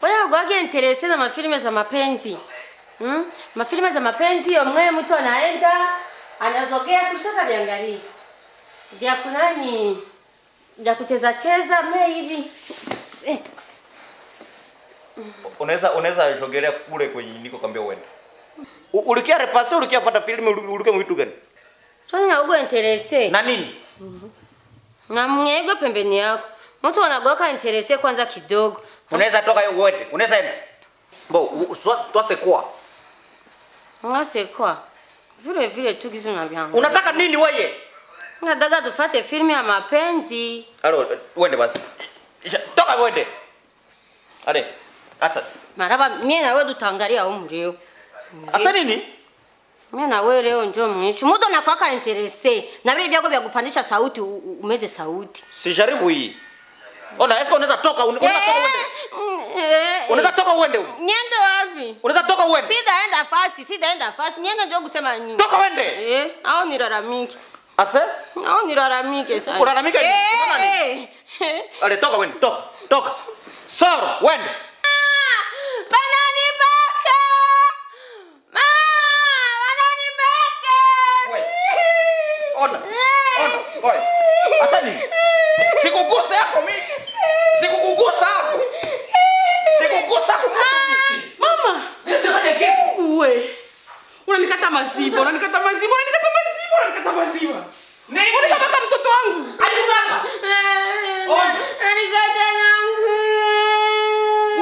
Wewe ugwage interese na mafilme za mapenzi. Mafilme za mapenzi omwe mtu anaenda anazogea sishaka viangalia. Vya kunani? Vya kucheza cheza mimi hivi. Unaweza jogelea kule kwenye niko kambia uende. Ulikia repase ulikia fuata filmu ulikia mwitu gani? Tuna ugo interese. Na nini? Na mnyego pembeni yako. Mtu anagoka interese kwanza kidogo. Unaweza toka hiyo uende. Unaweza enda. Bo, twase kwa. Ngase kwa. Vile tu kizu na byangu. Unataka nini wewe? Nataka tufate filmu ya mapenzi. Alo, uende basi. Toka uende. Ale, acha. Maraba mimi na wewe tutangalia umri. Asa nini? Mimi na wewe leo njoo mwisho. Mtu anakuwa interese. Na vile vyako vya kupandisha sauti umeze sauti. Sijaribu hii. Ona, esko unaweza toka uende. Unaweza toka uende. Niende wapi? Unaweza toka uende. Sidaenda fast. Niende njoo kusema nini? Toka uende. Au nilalamike. Asa? Au nilalamike sasa. Unalalamika nini? Unaona nini? Ale, toka uende. Toka. Soro, uende. Oi. Asa nini? Sikugusa yako mimi. Sikukugusa hapo. Sikugusa hapo mimi. Mama, nisifanye kitu. Wewe. Unanikata maziwa. Nini? Unanikata mtoto wangu. Alikata. Alikata nangu.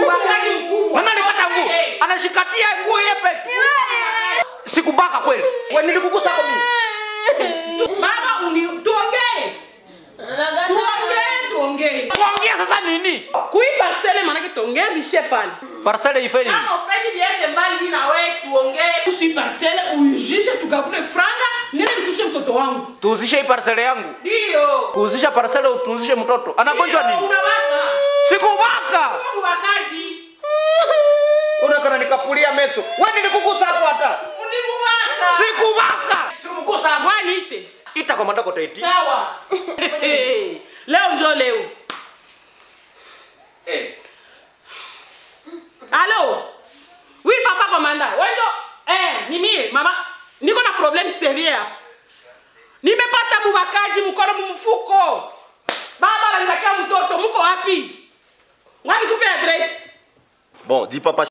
Ubakaji mkubwa. Mama alikata nguo. Anashikatia nguo yepe. Sikubaka kweli. Wewe nilikugusa hapo mimi. Baba, tuongee. Tuongee sasa nini? Kui parcelle manake tuongee bishe pale. Parcelle ifanye nini? Kama upendi viende mbali mimi na wewe tuongee. Kusi parcelle uijishe tukakule franga, nene nikushe mtoto wangu. Tuuzishe hii parcelle yangu. Ndio. Kuuzisha parcelle utunzishe mtoto. Anagonjwa nini? Unawaka. Sikubaka. Ubakaji. Unakana nikapulia meto. Wewe nilikugusa hapo hata. Ulimubaka. Sikubaka. Sikugusa hapo. Bwana ite. Ita kwa mandako taiti. Sawa. Leo njoo leo. Allô? Oui, papa commandant. Wewe ni mimi, mama. Niko na problem sérieux. Nimepata mubakaji mkono mfuko. Baba ananibakia mtoto, mko wapi? Ngani kupe address? Bon, dis papa.